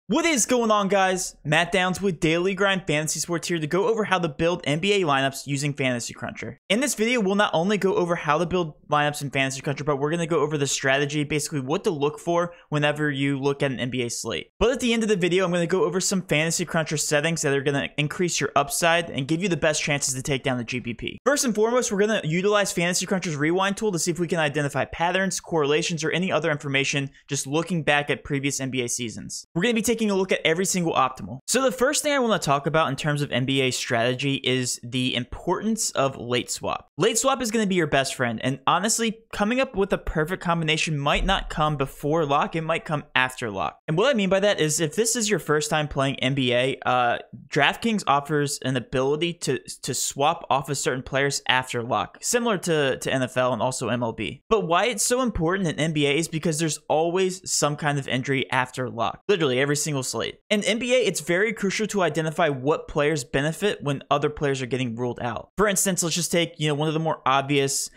What is going on, guys? Matt Downs with Daily Grind Fantasy Sports here to go over how to build NBA lineups using Fantasy Cruncher. In this video, we'll not only go over how to build lineups in Fantasy Cruncher, but we're going to go over the strategy, basically what to look for whenever you look at an NBA slate. But at the end of the video, I'm going to go over some Fantasy Cruncher settings that are going to increase your upside and give you the best chances to take down the GPP. First and foremost, we're going to utilize Fantasy Cruncher's rewind tool to see if we can identify patterns, correlations, or any other information just looking back at previous NBA seasons. We're going to be taking a look at every single optimal. So the first thing I want to talk about in terms of NBA strategy is the importance of late swap. Late swap is going to be your best friend, and honestly, coming up with a perfect combination might not come before lock, it might come after lock. And what I mean by that is if this is your first time playing NBA, Draftkings offers an ability to swap off of certain players after lock, similar to NFL and also MLB. But why it's so important in NBA is because there's always some kind of injury after lock, literally every single slate. In NBA, it's very crucial to identify what players benefit when other players are getting ruled out. For instance, let's just take one of the more obvious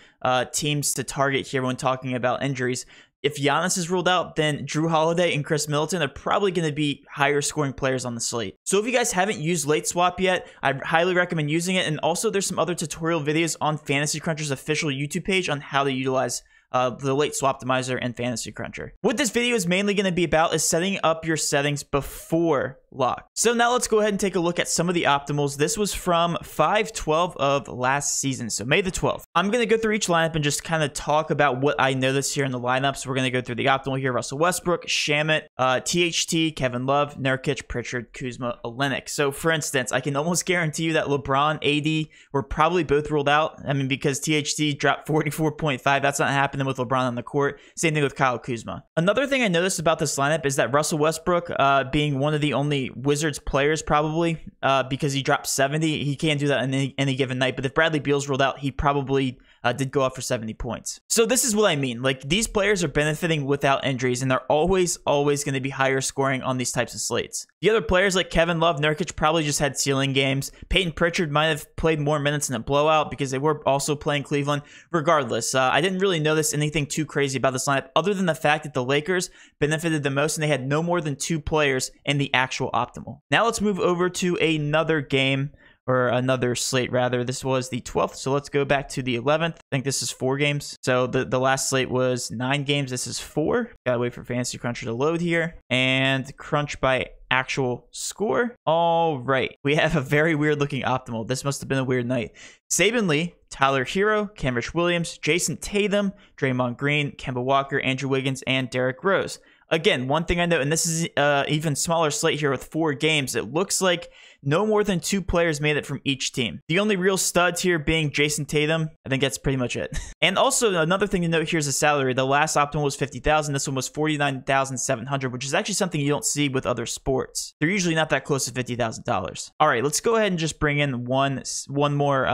teams to target here when talking about injuries. If Giannis is ruled out, then Drew Holiday and Chris Middleton are probably going to be higher scoring players on the slate. So if you guys haven't used late swap yet, I highly recommend using it. And also there's some other tutorial videos on Fantasy Cruncher's official YouTube page on how to utilize the late swap optimizer and Fantasy Cruncher. What this video is mainly going to be about is setting up your settings before lock. So now let's go ahead and take a look at some of the optimals. This was from 5/12 of last season, so May the 12th. I'm going to go through each lineup and just kind of talk about what I noticed here in the lineups. We're going to go through the optimal here: Russell Westbrook, Shamet, THT, Kevin Love, Nurkic, Pritchard, Kuzma, Olynyk. So for instance, I can almost guarantee you that LeBron, AD were probably both ruled out. I mean, because THT dropped 44.5, that's not happening with LeBron on the court. Same thing with Kyle Kuzma. Another thing I noticed about this lineup is that Russell Westbrook, being one of the only Wizards players probably, because he dropped 70, he can't do that on any given night. But if Bradley Beal's ruled out, he probably did go off for 70 points. So this is what I mean. Like, these players are benefiting without injuries, and they're always going to be higher scoring on these types of slates. The other players like Kevin Love, Nurkic probably just had ceiling games. Peyton Pritchard might have played more minutes in a blowout because they were also playing Cleveland. Regardless, I didn't really notice anything too crazy about this lineup other than the fact that the Lakers benefited the most and they had no more than 2 players in the actual optimal. Now let's move over to another game, or another slate rather. This was the 12th, so let's go back to the 11th. I think this is 4 games. So the last slate was 9 games. This is 4. Gotta wait for Fantasy Cruncher to load here. And crunch by actual score. All right, we have a very weird looking optimal. This must have been a weird night. Saban Lee, Tyler Hero, Cambridge Williams, Jason Tatum, Draymond Green, Kemba Walker, Andrew Wiggins, and Derrick Rose. Again, one thing I know, and this is even smaller slate here with 4 games, it looks like no more than 2 players made it from each team. The only real studs here being Jason Tatum. I think that's pretty much it. And also another thing to note here is the salary. The last optimal was $50,000. This one was $49,700, which is actually something you don't see with other sports. They're usually not that close to $50,000. All right, let's go ahead and just bring in one more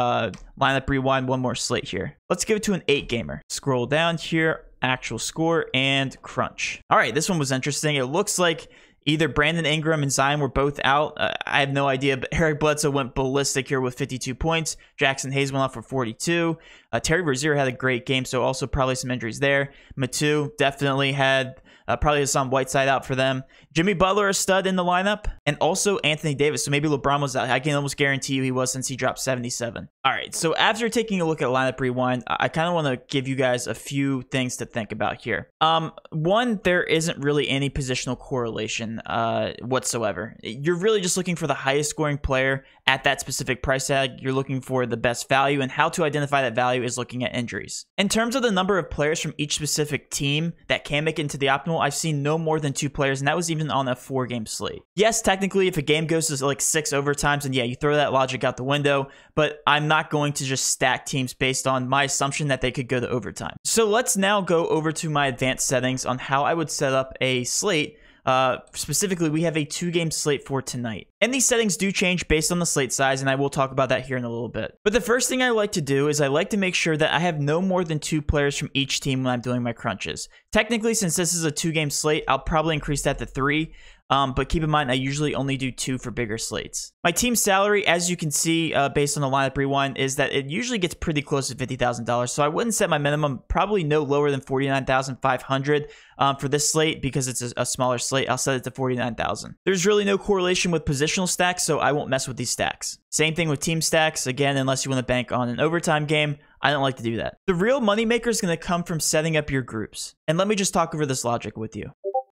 lineup rewind, one more slate here. Let's give it to an 8 gamer. Scroll down here, actual score, and crunch. All right, this one was interesting. It looks like either Brandon Ingram and Zion were both out. I have no idea, but Eric Bledsoe went ballistic here with 52 points. Jackson Hayes went off for 42. Terry Rozier had a great game, so also probably some injuries there. Matu definitely had probably Hassan Whiteside out for them. Jimmy Butler, a stud in the lineup, and also Anthony Davis. So maybe LeBron was out. I can almost guarantee you he was, since he dropped 77. All right, so after taking a look at lineup rewind, I kind of want to give you guys a few things to think about here. One, there isn't really any positional correlation whatsoever. You're really just looking for the highest scoring player at that specific price tag. You're looking for the best value, and how to identify that value is looking at injuries. In terms of the number of players from each specific team that can make it into the optimal, I've seen no more than 2 players, and that was even on a 4-game slate. Yes, technically, if a game goes to like 6 overtimes, and yeah, you throw that logic out the window, but I'm not going to just stack teams based on my assumption that they could go to overtime. So let's now go over to my advanced settings on how I would set up a slate. Specifically, we have a 2-game slate for tonight. And these settings do change based on the slate size, and I will talk about that here in a little bit. But the first thing I like to do is I like to make sure that I have no more than 2 players from each team when I'm doing my crunches. Technically, since this is a 2-game slate, I'll probably increase that to 3. But keep in mind, I usually only do 2 for bigger slates. My team salary, as you can see, based on the lineup rewind, is that it usually gets pretty close to $50,000. So I wouldn't set my minimum, probably no lower than $49,500 for this slate because it's a smaller slate. I'll set it to $49,000. There's really no correlation with positional stacks, so I won't mess with these stacks. Same thing with team stacks. Again, unless you want to bank on an overtime game, I don't like to do that. The real moneymaker is going to come from setting up your groups. And let me just talk over this logic with you.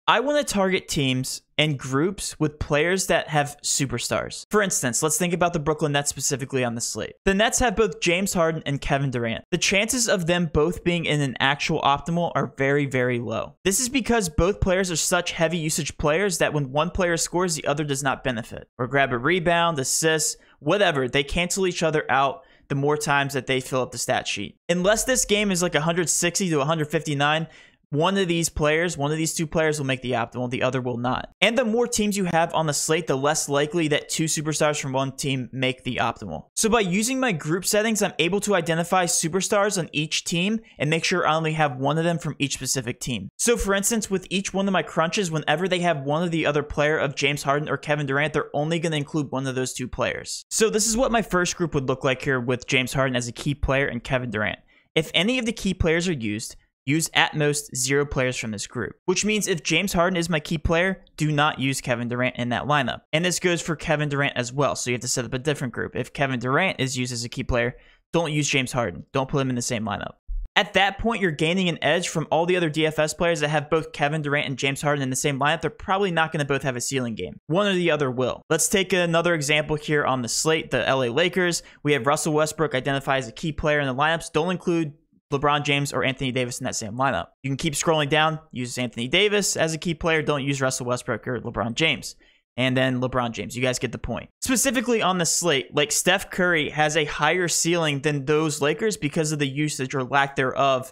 I want to target teams and groups with players that have superstars. For instance, let's think about the Brooklyn Nets specifically on the slate. The Nets have both James Harden and Kevin Durant. The chances of them both being in an actual optimal are very, very low. This is because both players are such heavy usage players that when one player scores, the other does not benefit. Or grab a rebound, assist, whatever. They cancel each other out the more times that they fill up the stat sheet. Unless this game is like 160 to 159, one of these players, one of these 2 players will make the optimal, the other will not. And the more teams you have on the slate, the less likely that 2 superstars from one team make the optimal. So by using my group settings, I'm able to identify superstars on each team and make sure I only have one of them from each specific team. So for instance, with each one of my crunches, whenever they have one of the other player of James Harden or Kevin Durant, they're only going to include one of those 2 players. So this is what my first group would look like here with James Harden as a key player and Kevin Durant. If any of the key players are used, use at most 0 players from this group, which means if James Harden is my key player, do not use Kevin Durant in that lineup. And this goes for Kevin Durant as well, so you have to set up a different group. If Kevin Durant is used as a key player, don't use James Harden. Don't put him in the same lineup. At that point, you're gaining an edge from all the other DFS players that have both Kevin Durant and James Harden in the same lineup. They're probably not going to both have a ceiling game. One or the other will. Let's take another example here on the slate, the LA Lakers. We have Russell Westbrook identified as a key player in the lineups. Don't include LeBron James or Anthony Davis in that same lineup. You can keep scrolling down, use Anthony Davis as a key player, don't use Russell Westbrook or LeBron James. And then LeBron James, you guys get the point. Specifically on the slate, like Steph Curry has a higher ceiling than those Lakers because of the usage or lack thereof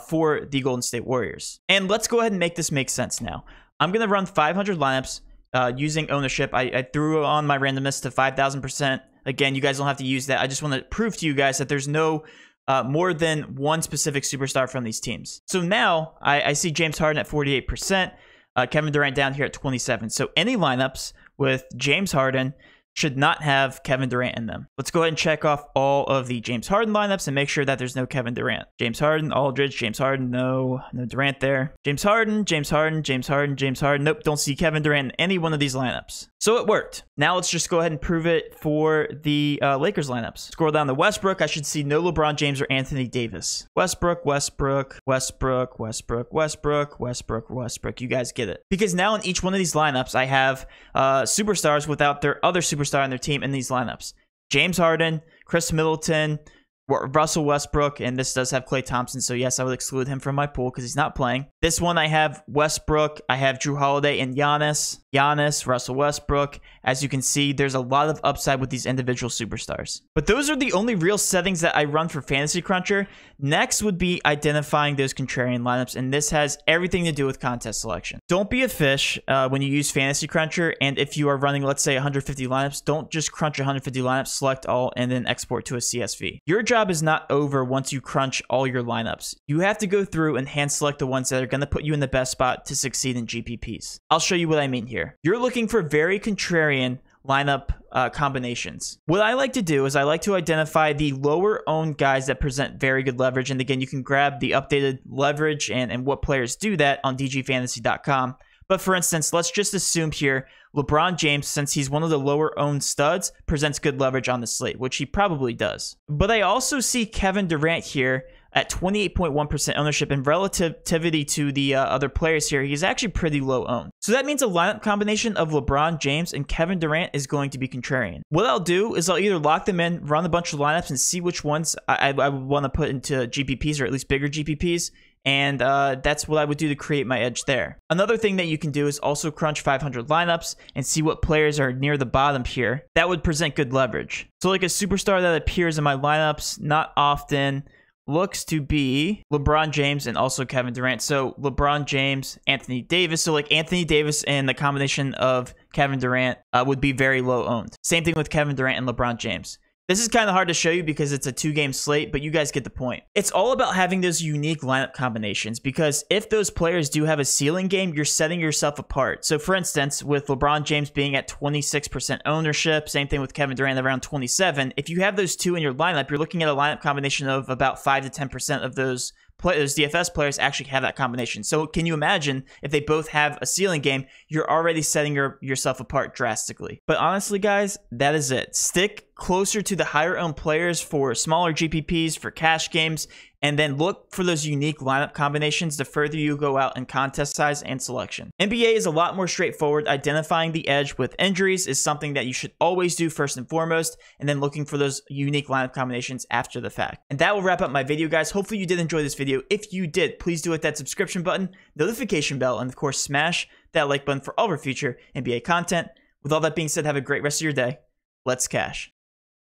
for the Golden State Warriors. And let's go ahead and make this make sense now. I'm going to run 500 lineups using ownership. I threw on my randomness to 5,000%. Again, you guys don't have to use that. I just want to prove to you guys that there's no more than one specific superstar from these teams. So now I see James Harden at 48%, Kevin Durant down here at 27%. So any lineups with James Harden should not have Kevin Durant in them. Let's go ahead and check off all of the James Harden lineups and make sure that there's no Kevin Durant. James Harden, Aldridge, James Harden, no Durant there. James Harden, James Harden, James Harden, James Harden. Nope, don't see Kevin Durant in any one of these lineups. So it worked. Now let's just go ahead and prove it for the Lakers lineups. Scroll down to Westbrook. I should see no LeBron James or Anthony Davis. Westbrook, Westbrook, Westbrook, Westbrook, Westbrook, Westbrook, Westbrook. You guys get it. Because now in each one of these lineups, I have superstars without their other superstar on their team in these lineups. James Harden, Chris Middleton, Russell Westbrook, and this does have Klay Thompson, so yes, I would exclude him from my pool because he's not playing. This one I have Westbrook, I have Drew Holiday, and Giannis, Russell Westbrook. As you can see, there's a lot of upside with these individual superstars. But those are the only real settings that I run for Fantasy Cruncher. Next would be identifying those contrarian lineups, and this has everything to do with contest selection. Don't be a fish when you use Fantasy Cruncher, and if you are running, let's say, 150 lineups, don't just crunch 150 lineups, select all, and then export to a CSV. Your job is not over once you crunch all your lineups. You have to go through and hand select the ones that are going to put you in the best spot to succeed in GPPs. I'll show you what I mean here. You're looking for very contrarian lineup combinations. What I like to do is I like to identify the lower owned guys that present very good leverage. And again, you can grab the updated leverage and what players do that on dgfantasy.com. But for instance, let's just assume here LeBron James, since he's one of the lower owned studs, presents good leverage on the slate, which he probably does. But I also see Kevin Durant here at 28.1% ownership, and relativity to the other players here, he's actually pretty low owned. So that means a lineup combination of LeBron James and Kevin Durant is going to be contrarian. What I'll do is I'll either lock them in, run a bunch of lineups, and see which ones I would want to put into GPPs, or at least bigger GPPs. And that's what I would do to create my edge there. Another thing that you can do is also crunch 500 lineups and see what players are near the bottom here. That would present good leverage. So like a superstar that appears in my lineups not often looks to be LeBron James and also Kevin Durant. So LeBron James, Anthony Davis. So like Anthony Davis and the combination of Kevin Durant would be very low owned. Same thing with Kevin Durant and LeBron James. This is kind of hard to show you because it's a 2-game slate, but you guys get the point. It's all about having those unique lineup combinations, because if those players do have a ceiling game, you're setting yourself apart. So for instance, with LeBron James being at 26% ownership, same thing with Kevin Durant around 27, if you have those two in your lineup, you're looking at a lineup combination of about 5 to 10% of those DFS players actually have that combination. So can you imagine if they both have a ceiling game, you're already setting yourself apart drastically. But honestly, guys, that is it. Stick closer to the higher owned players for smaller GPPs, for cash games, and then look for those unique lineup combinations the further you go out in contest size and selection. NBA is a lot more straightforward. Identifying the edge with injuries is something that you should always do first and foremost, and then looking for those unique lineup combinations after the fact. And that will wrap up my video, guys. Hopefully you did enjoy this video. If you did, please do hit that subscription button, notification bell, and of course smash that like button for all of our future NBA content. With all that being said, have a great rest of your day. Let's cash.